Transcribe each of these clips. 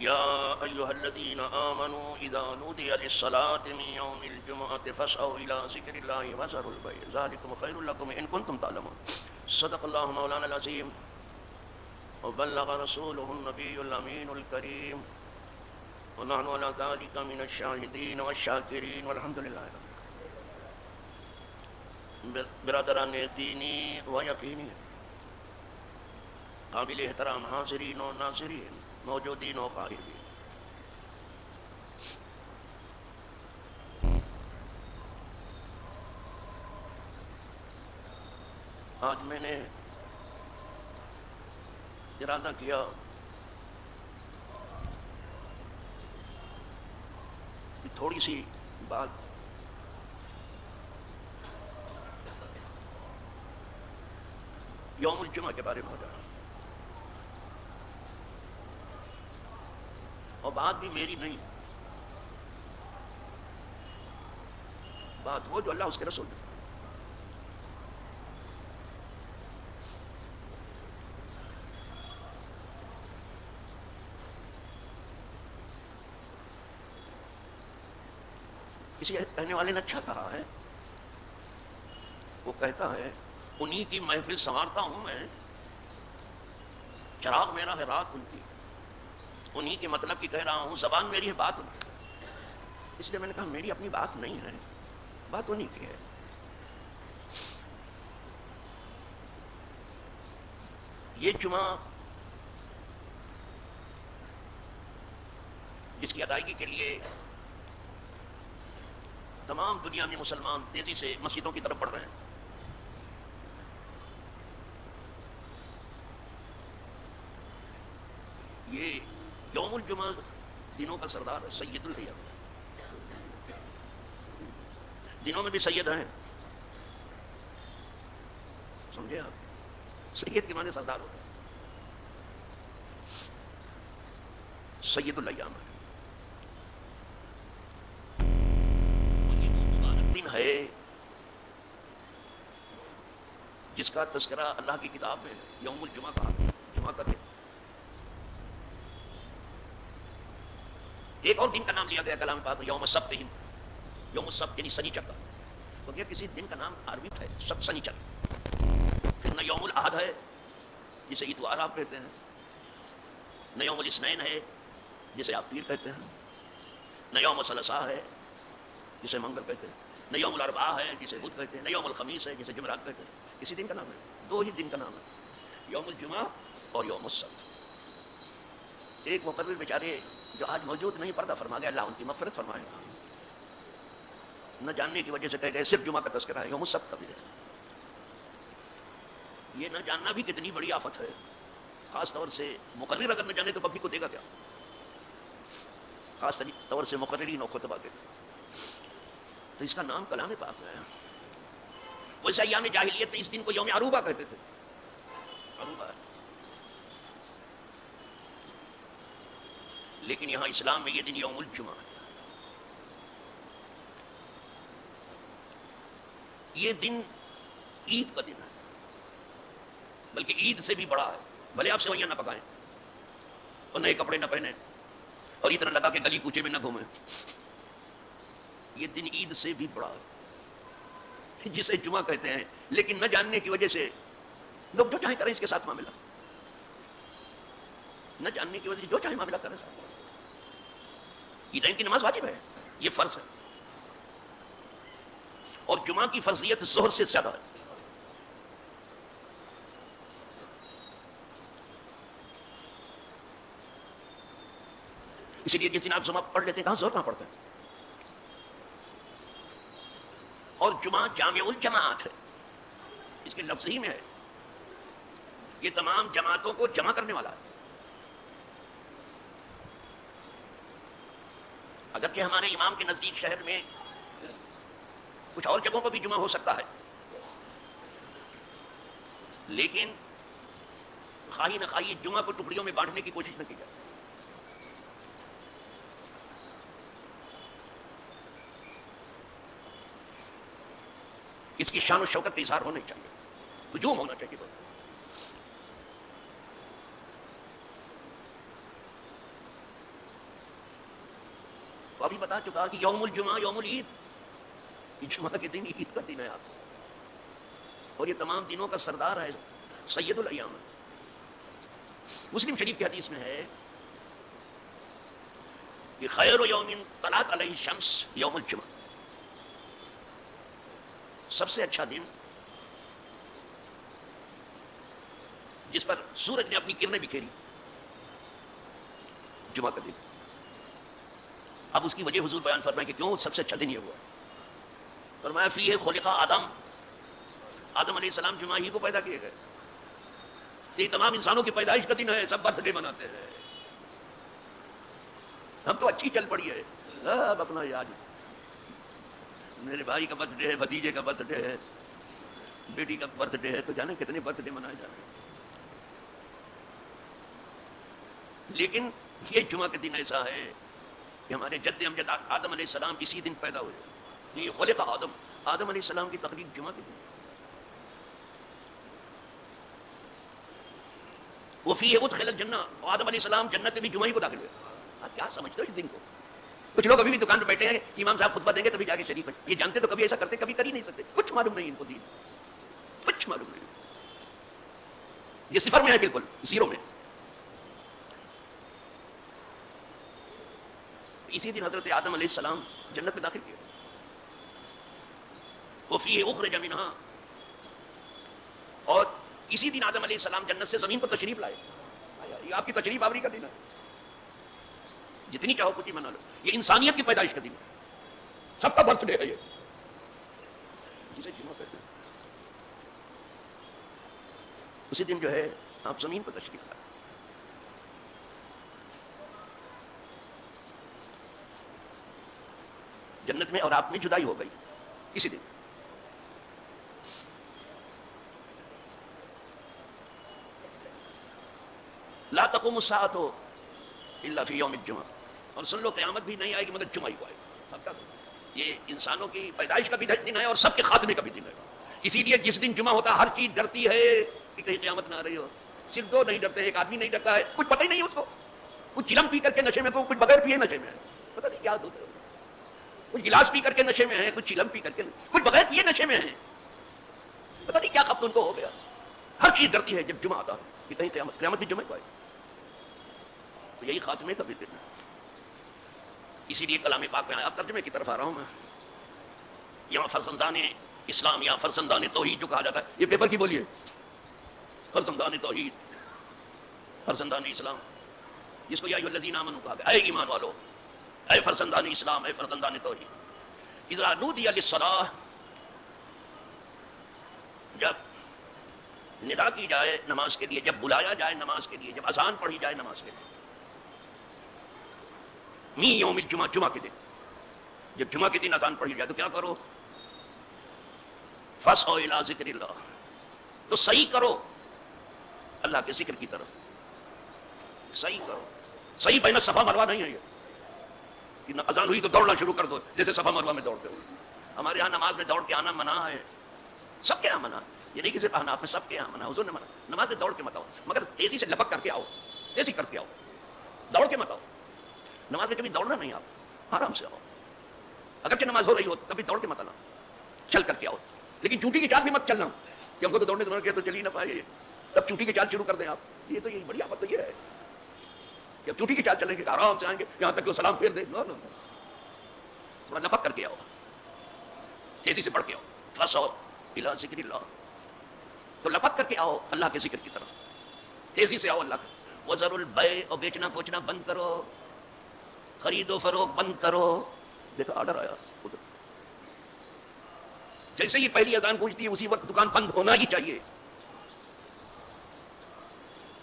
یا ایھا الذین آمنوا اذا نودی للصلاة من یوم الجمعة فاسعوا الى ذکر اللہ وذروا البیع ذلکم خیر لکم ان کنتم تعلمون. صدق اللہ مولانا العظیم وبلغ رسولہ النبی الامین الکریم ونحن على ذلك من الشاہدین والشاکرین والحمد للہ. برادران دینی و یقینی، قابل احترام حاضرین و ناظرین، موجودین و غائبین، آج میں نے ارادہ کیا کہ تھوڑی سی بات یوم الجمعہ کے بارے میں ہو جائے، اور بات بھی میری نہیں، بات وہ جو اللہ اس کے رسول نے. کسی کہنے والے نے اچھا کہا ہے، وہ کہتا ہے انہی کی محفل سنوارتا ہوں میں، چراغ میرا ہے رات ان کی، انہی کے مطلب کی کہہ رہا ہوں، زبان میری ہے بات ان کی. اس لیے میں نے کہا میری اپنی بات نہیں ہے، بات انہی کی ہے. یہ جمعہ جس کی ادائیگی کے لیے تمام دنیا میں مسلمان تیزی سے مسجدوں کی طرف بڑھ رہے ہیں، یہ یوم الجمعہ دنوں کا سردار ہے، سید الایام. دنوں میں بھی سید ہیں، سمجھے آپ؟ سید کے معنی سردار ہوتا ہے، سید الایام ہے. دن ہے جس کا تذکرہ اللہ کی کتاب میں یوم الجمعہ کا، جمعہ کا دن. ایک اور دن کا نام لیا گیا کلام پاک میں، یوم السبت. یوم السبت یعنی سنیچر کا، تو کیا کسی دن کا نام عربی ہے سب سنیچر. پھر نہ یوم الاحد ہے جسے اتوار آپ کہتے ہیں، نہ یوم الاثنین ہے جسے آپ پیر کہتے ہیں، نہ یوم الثلاثاء ہے جسے منگل کہتے ہیں، نہ یوم الاربعاء ہے جسے بدھ کہتے ہیں، نہ یوم الخمیس ہے جسے جمعرات کہتے ہیں. کسی دن کا نام ہے، دو ہی دن کا نام ہے، یوم الجمعہ اور یوم السبت. ایک مقرر بیچارے جو آج موجود نہیں، پردہ فرما گیا، اللہ ان کی مغفرت فرمائے گا، نہ جاننے کی وجہ سے کہہ گئے صرف جمعہ کا تذکرہ ہے، یوم السبت کا بھی ہے. یہ نہ جاننا بھی کتنی بڑی آفت ہے، خاص طور سے مقرر اگر نہ جانے تو پبلک کو دے گا کیا، خاص طور سے مقررین و خطبہ کے. تو اس کا نام کلام پاک میں ہے. ویسے ایام جاہلیت میں اس دن کو یوم عروبہ کہتے تھے، عروبہ ہے. لیکن یہاں اسلام میں یہ دن یوم الجمعہ ہے. یہ دن عید کا دن ہے، بلکہ عید سے بھی بڑا ہے. بھلے آپ سوئیاں نہ پکائیں اور نئے کپڑے نہ پہنیں اور اتنا لگا کہ گلی کوچے میں نہ گھومیں، یہ دن عید سے بھی بڑا ہے جسے جمعہ کہتے ہیں. لیکن نہ جاننے کی وجہ سے لوگ جو چاہیں کریں اس کے ساتھ معاملہ، نہ جاننے کی وجہ سے جو چاہیں معاملہ کریں. عیدین کی نماز واجب ہے، یہ فرض ہے، اور جمعہ کی فرضیت ظہر سے زیادہ ہے. اسی لیے جس دن آپ جمعہ پڑھ لیتے ہیں، کہاں ظہر کہاں پڑھتے ہیں. اور جمعہ جامع الجماعت ہے، اس کے لفظ ہی میں ہے، یہ تمام جماعتوں کو جمع کرنے والا ہے. اگرچہ ہمارے امام کے نزدیک شہر میں کچھ اور جگہوں پر بھی جمعہ ہو سکتا ہے، لیکن خواہی نہ خواہی جمعہ کو ٹکڑیوں میں بانٹنے کی کوشش نہ کی جائے. اس کی شان و شوکت کا اظہار ہونا چاہیے، ہجوم ہونا چاہیے. تو ابھی بتا چکا کہ یوم الجمعہ یوم العید، جمعہ کے دن عید کا دن ہے آپ کو، اور یہ تمام دنوں کا سردار ہے، سید الایام۔ مسلم شریف کی حدیث میں ہے کہ خیر یوم طلعت علیہ الشمس یوم الجمعہ، سب سے اچھا دن جس پر سورج نے اپنی کرنیں بکھیری، جمعہ کا دن۔ اب اس کی وجہ حضور بیان فرمائیں کہ کیوں سب سے اچھا دن یہ ہوا، فرمایا فیہ خلق آدم، آدم علیہ السلام جمعہ ہی کو پیدا کیے گئے، یہ تمام انسانوں کی پیدائش کا دن ہے، سب برتھ ڈے مناتے ہیں۔ ہم تو اچھی چل پڑی ہے، اب اپنا یاد، میرے بھائی کا برتھ ڈے ہے، بھتیجے کا برتھ ڈے ہے، بیٹی کا برتھ ڈے ہے، تو جانے کتنے برتھ ڈے منائے جاتے ہیں۔ لیکن یہ جمعہ کے دن ایسا ہے کہ ہمارے جد امجد آدم علیہ السلام اسی دن پیدا ہوئے، یہ خلق آدم، آدم علیہ السلام کی تخلیق جمعہ کے دن۔ وہ فیہ ادخل الجنہ، آدم علیہ السلام جنت میں بھی جمعہ ہی کو داخل ہوئے۔ آپ کیا سمجھتے ہو اس دن کو؟ کچھ لوگ ابھی بھی دکان پہ بیٹھے ہیں کہ امام صاحب خطبہ دیں گے تبھی جا کے شریف ہیں، یہ جانتے تو کبھی ایسا کرتے، کبھی کر ہی نہیں سکتے، کچھ معلوم نہیں ان کو دین، کچھ معلوم نہیں، یہ صفر میں ہے، بالکل زیرو میں۔ اسی دن حضرت آدم علیہ السلام جنت میں داخل کیے، وفیہ اخرج منہا، اور اسی دن آدم علیہ السلام جنت سے زمین پر تشریف لائے۔ یہ آپ کی تشریف آوری کا دن ہے، جتنی چاہو خوشی منا لو، یہ انسانیت کی پیدائش کا دن ہے، سب کا برتھ ڈے ہے یہ، جسے جمعہ کہتے ہیں۔ اسی دن جو ہے آپ زمین پر تشریف لائے۔ جنت میں اور آپ میں جدائی ہو گئی اسی دن۔ لا تقوم الساعة الا فی یوم الجمعہ، اور سن لو قیامت بھی نہیں آئے گی مگر جمعہ ہی کو آئے گی۔ اب تک یہ انسانوں کی پیدائش کا بھی دن ہے اور سب کے خاتمے کا بھی دن ہے، اسی لیے جس دن جمعہ ہوتا ہے ہر چیز ڈرتی ہے کہ کہیں قیامت نہ آ رہی ہو۔ صرف دو نہیں ڈرتے، ایک آدمی نہیں ڈرتا ہے، کچھ پتہ ہی نہیں ہے اس کو، کچھ چلم پی کر کے نشے میں، کچھ بغیر پیے نشے میں ہے، پتہ نہیں کیا ہوتا ہے، کچھ گلاس پی کر کے نشے میں ہیں، کچھ چلم پی کر کے، کچھ بغیر پیے نشے میں ہیں، پتہ نہیں کیا خبط ان کو ہو گیا۔ ہر چیز ڈرتی ہے جب جمعہ آتا ہے کہ کہیں قیامت بھی جمعہ کو آئے، تو یہی خاتمے کا بھی دن ہے۔ اسی لیے کلام پاک میں اب ترجمے کی طرف آ رہا ہوں میں، یہاں فرزندان اسلام یا فرزندان توحید جو کہا جاتا ہے، یہ پیپر کی بولیے، فرزندان توحید، فرزندان اسلام، جس کو یا ایھا الذین آمنوا کہا گیا، اے ایمان والو، اے فرزندان اسلام، اے فرزندان توحید، اذا نودی للصلاۃ، جب ندا کی جائے نماز کے لیے، جب بلایا جائے نماز کے لیے، جب اذان پڑھی جائے نماز کے لیے، می یوم الجمعہ، جمعہ کے دن، جب جمعہ کے دن اذان پڑھی جائے تو کیا کرو؟ فاسعوا الی ذکر اللہ، تو صحیح کرو اللہ کے ذکر کی طرف، صحیح کرو، صحیح بین صفا مروہ نہیں ہے یہ کہ اذان ہوئی تو دوڑنا شروع کر دو جیسے صفا مروہ میں دوڑتے ہو۔ ہمارے یہاں نماز میں دوڑ کے آنا منع ہے، سب کے یہاں منع، یہ نہیں کہ صرف احناف میں، سب کے یہاں منع، حضور نے منع، نماز میں دوڑ کے مت آؤ، مگر تیزی سے لپک کر کے آؤ، تیزی کر کے آؤ، دوڑ کے مت آؤ۔ نماز میں کبھی دوڑنا نہیں، آپ آرام سے آؤ، اگرچہ نماز ہو رہی ہو کبھی دوڑ کے مت آنا، چل کر کے آؤ، لیکن چوٹی کی چال بھی مت چلنا کہ ہم کو تو دوڑنے سے کیا تو چل ہی نہ پائے، تب چوٹی کی چال شروع کر دیں آپ، یہ تو یہی بڑی آفت تو یہ ہے کہ اب چوٹی کی چال چلیں گے، آرام سے آئیں گے یہاں تک کہ وہ سلام پھیر دیں، تھوڑا لپک کر کے آؤ، تیزی سے بڑھ کے آؤ، فاسعوا الی ذکر اللہ، تو لپک کر کے آؤ اللہ کے ذکر کی طرف، تیزی سے آؤ اللہ کا۔ وذروا البیع، اور بیچنا پوچنا بند کرو، خرید و فروخت بند کرو۔ دیکھو آرڈر آیا ادھر، جیسے ہی پہلی اذان گونجتی ہے اسی وقت دکان بند ہونا ہی چاہیے۔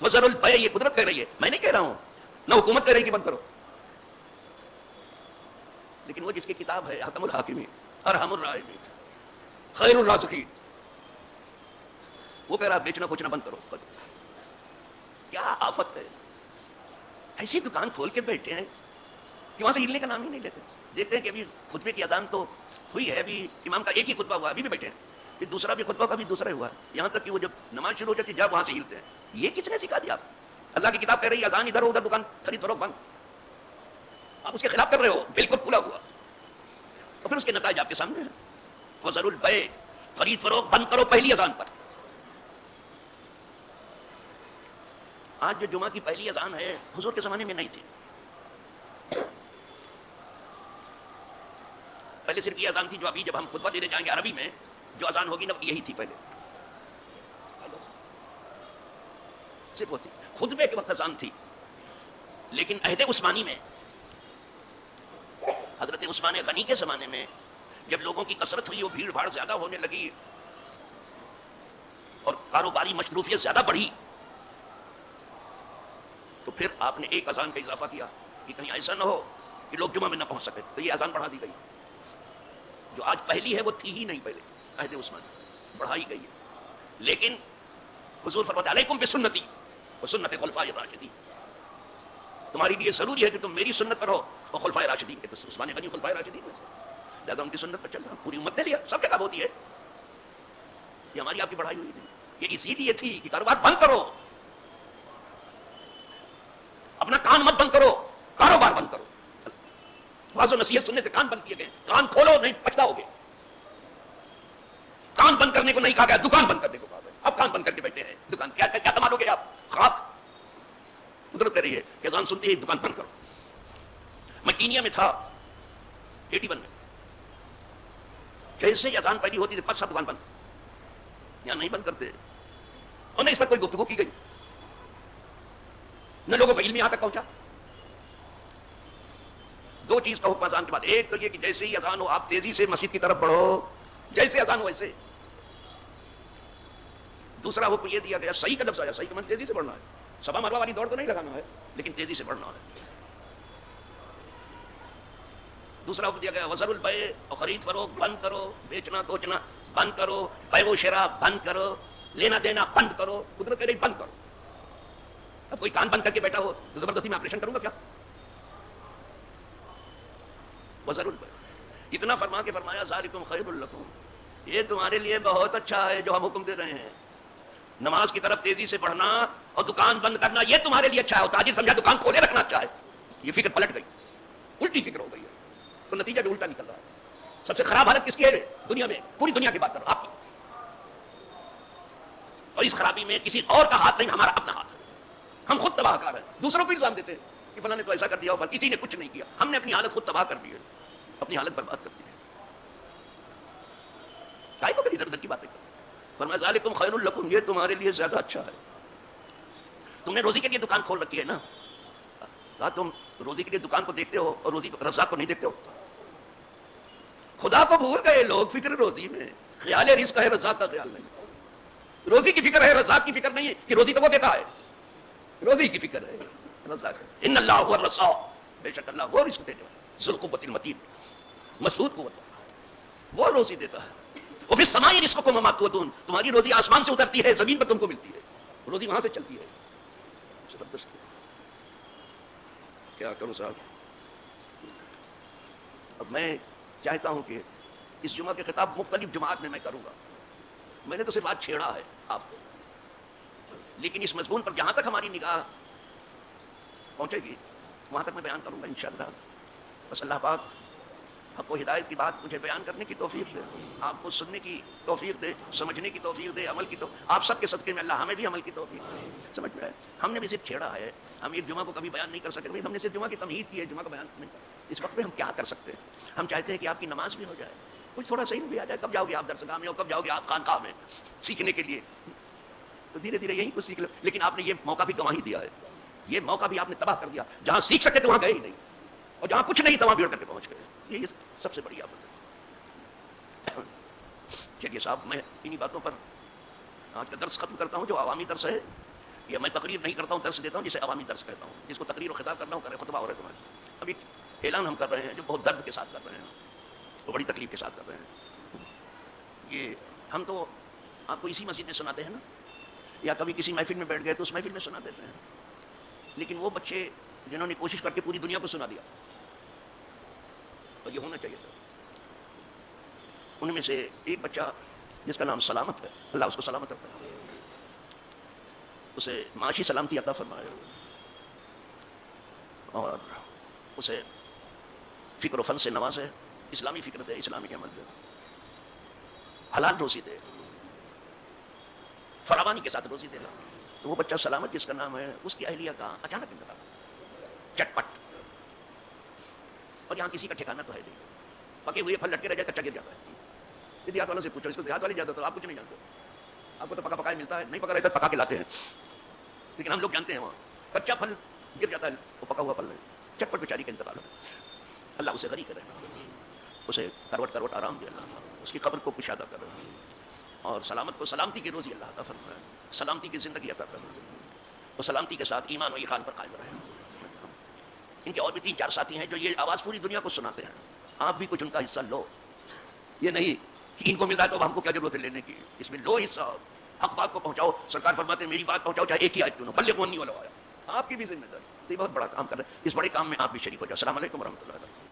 وذروا البیع، یہ قدرت کہہ رہی ہے، میں نہیں کہہ رہا ہوں، نہ حکومت کہہ رہی کہ بند کرو، لیکن وہ جس کی کتاب ہے احکم الحاکمین، ارحم الراحمین، خیر الرازقین، وہ کہہ رہا بیچنا پوچنا بند کرو۔ کیا آفت ہے، ایسی دکان کھول کے بیٹھے ہیں کہ وہاں سے ہلنے کا نام ہی نہیں لیتے۔ دیکھتے ہیں کہ ابھی خطبے کی اذان تو ہوئی ہے، ابھی امام کا ایک ہی خطبہ ہوا، ابھی بھی بیٹھے ہیں، پھر دوسرا بھی خطبہ کا بھی دوسرا ہی ہوا، یہاں تک کہ وہ جب نماز شروع ہو جاتی ہے جب وہاں سے ہلتے ہیں۔ یہ کس نے سکھا دیا؟ اللہ کی کتاب کہہ رہی ہے اذان ادھر ہو ادھر دکان خرید فروخت بند، آپ اس کے خلاف کر رہے ہو بالکل کھلا ہوا، اور پھر اس کے نتائج آپ کے سامنے ہیں. وزر البیع، خرید فروخت بند کرو پہلی اذان پر. آج جو جمعہ کی پہلی اذان ہے حضور کے زمانے میں نہیں تھی. پہلے صرف یہ اذان تھی جو ابھی جب ہم خطبہ دینے جائیں گے عربی میں جو اذان ہوگی نا یہی تھی پہلے، صرف ہوتی خطبے کے وقت اذان تھی. لیکن عہد عثمانی میں حضرت عثمان غنی کے زمانے میں جب لوگوں کی کثرت ہوئی، وہ بھیڑ بھاڑ زیادہ ہونے لگی اور کاروباری مصروفیت زیادہ بڑھی، تو پھر آپ نے ایک اذان کا اضافہ کیا کہ کہیں ایسا نہ ہو کہ لوگ جمعہ میں نہ پہنچ سکے، تو یہ اذان بڑھا دی گئی. جو آج پہلی ہے وہ تھی ہی نہیں پہلے، عہد عثمانی بڑھائی گئی ہے. لیکن حضور فرماتے ہیں علیکم بسنتی وسنت خلفاء الراشدین، تمہارے لیے ضروری ہے کہ تم میری سنت پر ہو اور خلفاء راشدین کے. تو عثمان غنی خلفاء راشدین میں سے، لہذا ان کی سنت پر چلنا پوری امت نے لیا، سب جگہ ہوتی ہے. یہ ہماری آپ کی بڑھائی ہوئی نہیں، یہ اسی لیے تھی کہ کاروبار بند کرو، اپنا کان مت بند کرو، کاروبار بند کرو. واضح نصیحت سننے سے کان بند کیے گئے، کان کھولو نہیں پچھتاؤ گے. کان بند کرنے کو نہیں کہا گیا، دکان بند کرنے کو کہا گیا. اب کان بند کر کے بیٹھے ہیں، دکان کیا کمالو گے آپ؟ خاک قدرت کر رہی ہے کہ اذان سنتی ہے دکان بند کرو. میں کینیا میں تھا 81 میں، جیسے اذان پہلی ہوتی تھی سب دکان بند. یہاں نہیں بند کرتے اور نہ اس پر کوئی گفتگو کی گئی، نہ لوگوں کا علم یہاں تک پہنچا. دو چیز کا حکم اذان کے بعد، ایک تو یہ کہ جیسے ہی اذان ہو آپ تیزی سے مسجد کی طرف بڑھو، جیسے اذان ہو ویسے. دوسرا حکم یہ دیا گیا، صحیح کا لفظ آیا، صحیح کا مطلب تیزی سے بڑھنا ہے. سبا مروا والی دوڑ تو نہیں لگانا ہے لیکن تیزی سے بڑھنا ہے. دوسرا حکم دیا گیا وزر البیع، اور خرید فروخت بند کرو، بیچنا کوچنا بند کرو، بیع و شراء بند کرو، لینا دینا بند کرو. قدرت کہہ رہی بند کرو. اب کوئی کان بند کر کے بیٹھا ہو تو زبردستی میں آپریشن کروں گا کیا؟ وزر البیع اتنا فرما کے فرمایا ذالکم خیر لکم، یہ تمہارے لیے بہت اچھا ہے جو ہم حکم دے رہے ہیں. نماز کی طرف تیزی سے بڑھنا اور دکان بند کرنا یہ تمہارے لیے اچھا ہے. اور تاجر سمجھا دکان کھولے رکھنا اچھا ہے، یہ فکر پلٹ گئی، الٹی فکر ہو گئی ہے. تو نتیجہ بھی الٹا نکل رہا ہے. سب سے خراب حالت کس کی ہے دنیا میں؟ پوری دنیا کی بات کر آپ کی. اور اس خرابی میں کسی اور کا ہاتھ نہیں، ہمارا اپنا ہاتھ ہے. ہم خود تباہ کار ہیں، دوسروں کو الزام دیتے ہیں کہ فلاں نے تو ایسا کر دیا، اور کسی نے کچھ نہیں کیا. ہم نے اپنی حالت خود تباہ کر دی ہے، اپنی حالت برباد کر دی ہے. کائی کو ادھر ادھر کی باتیں کر. فرمایا ذالکم خیر لکم، یہ تمہارے لیے زیادہ اچھا ہے. تم نے روزی کے لیے دکان کھول رکھی ہے نا، کہا تم روزی کے لیے دکان کو دیکھتے ہو اور روزی کو رزاق کو نہیں دیکھتے ہو. خدا کو بھول گئے لوگ، فکر روزی میں، خیال رزق ہے، رزاق کا خیال نہیں. روزی کی فکر ہے، رزاق کی فکر نہیں ہے کہ روزی تو وہ دیتا ہے. روزی کی فکر ہے، رزاق. ان اللہ هو الرزاق، بے شک اللہ وہ رزق دینے والا، ذو القوۃ المتین، مسعود قوت والا، وہ روزی دیتا ہے. وفی السماء رزقکم وما توعدون، تمہاری روزی آسمان سے اترتی ہے، زمین پر تم کو ملتی ہے. روزی وہاں سے چلتی ہے. زبردست ہے. کیا کروں صاحب؟ اب میں چاہتا ہوں کہ اس جمعہ کے خطاب مختلف جماعت میں کروں گا. میں نے تو صرف آج چھیڑا ہے آپ کو، لیکن اس مضمون پر جہاں تک ہماری نگاہ پہنچے گی وہاں تک میں بیان کروں گا انشاءاللہ. بس اللہ پاک حق و ہدایت کی بات مجھے بیان کرنے کی توفیق دے، آپ کو سننے کی توفیق دے، سمجھنے کی توفیق دے، عمل کی آپ سب کے صدقے میں اللہ ہمیں بھی عمل کی توفیق دے. سمجھ میں آئے؟ ہم نے بھی صرف چھیڑا ہے، ہم ایک جمعہ کو کبھی بیان نہیں کر سکتے. ہم نے صرف جمعہ کی تمہید کی ہے، جمعہ کا بیان نہیں. اس وقت میں ہم کیا کر سکتے ہیں؟ ہم چاہتے ہیں کہ آپ کی نماز بھی ہو جائے، کچھ تھوڑا صحیح بھی آ جائے. کب جاؤ گے آپ درسگاہ میں، اور کب جاؤ گے آپ خانقاہ میں سیکھنے کے لیے؟ تو دھیرے دھیرے یہی کچھ سیکھ لو. لیکن آپ نے یہ موقع بھی گنوا ہی دیا ہے، یہ موقع بھی آپ نے تباہ کر دیا. جہاں سیکھ سکتے تھے وہاں گئے ہی نہیں، اور جہاں کچھ نہیں تھا وہاں بھیڑ کر کے پہنچ گئے. یہ سب سے بڑی آفت ہے. چلیے صاحب، میں انہی باتوں پر آج کا درس ختم کرتا ہوں. جو عوامی درس ہے، یہ میں تقریر نہیں کرتا ہوں، درس دیتا ہوں، جسے عوامی درس کہتا ہوں. جس کو تقریر و خطاب کرنا ہو کرے، خطبہ ہو رہا ہے تمہارے. ابھی اعلان ہم کر رہے ہیں جو بہت درد کے ساتھ کر رہے ہیں، وہ بڑی تکلیف کے ساتھ کر رہے ہیں. یہ ہم تو آپ کو اسی مسجد میں سناتے ہیں نا، یا کبھی کسی محفل میں بیٹھ گئے تو اس محفل میں سنا دیتے ہیں. لیکن وہ بچے جنہوں نے کوشش کر کے پوری دنیا کو سنا دیا، اور یہ ہونا چاہیے تھا. ان میں سے ایک بچہ جس کا نام سلامت ہے، اللہ اس کو سلامت رکھے، اسے معاشی سلامتی عطا فرمائے، اور اسے فکر و فن سے نوازے، اسلامی فکر دے، اسلامی عمل دے، حلال روزی دے، فراوانی کے ساتھ روزی دے گا. تو وہ بچہ سلامت جس کا نام ہے، اس کی اہلیہ کا اچانک انتقال، چٹپٹ. اور یہاں کسی کا ٹھکانہ تو ہے نہیں، پکے ہوئے پھل لٹکے رہ جائے، کچا گر جاتا ہے. یہ دیہات والوں سے پوچھو، اس کو دیہات والے جاتا تو آپ کچھ نہیں جانتے، آپ کو تو پکا پکایا ملتا ہے، نہیں پکا رہتا پکا کے لاتے ہیں. لیکن ہم لوگ جانتے ہیں وہاں کچا پھل گر جاتا ہے، وہ پکا ہوا پھل نہیں، چٹپٹ بیچاری کا انتقال ہو. اللہ اسے غنی کرے، اسے کروٹ کروٹ آرام دے، اللہ اس کی قبر کو کشادہ کرے، اور سلامت کو سلامتی کی روزی اللہ عطا فرمائے، سلامتی کی زندگی عطا فرمائے، اور سلامتی کے ساتھ ایمان و ایقان پر قائم رہے. ان کے اور بھی 3-4 ساتھی ہیں جو یہ آواز پوری دنیا کو سناتے ہیں. آپ بھی کچھ ان کا حصہ لو، یہ نہیں کہ ان کو مل رہا ہے تو ہم کو کیا ضرورت ہے لینے کی. اس میں لو حصہ، حق بات کو پہنچاؤ. سرکار فرماتے ہیں میری بات پہنچاؤ چاہے ایک ہی آیت کیوں نہ، بلغوا عنی ولو آیا. آپ کی بھی ذمہ داری، یہ بہت بڑا کام کر رہے ہیں. اس بڑے کام میں آپ بھی شریک ہو جاؤ. السلام علیکم ورحمۃ اللہ.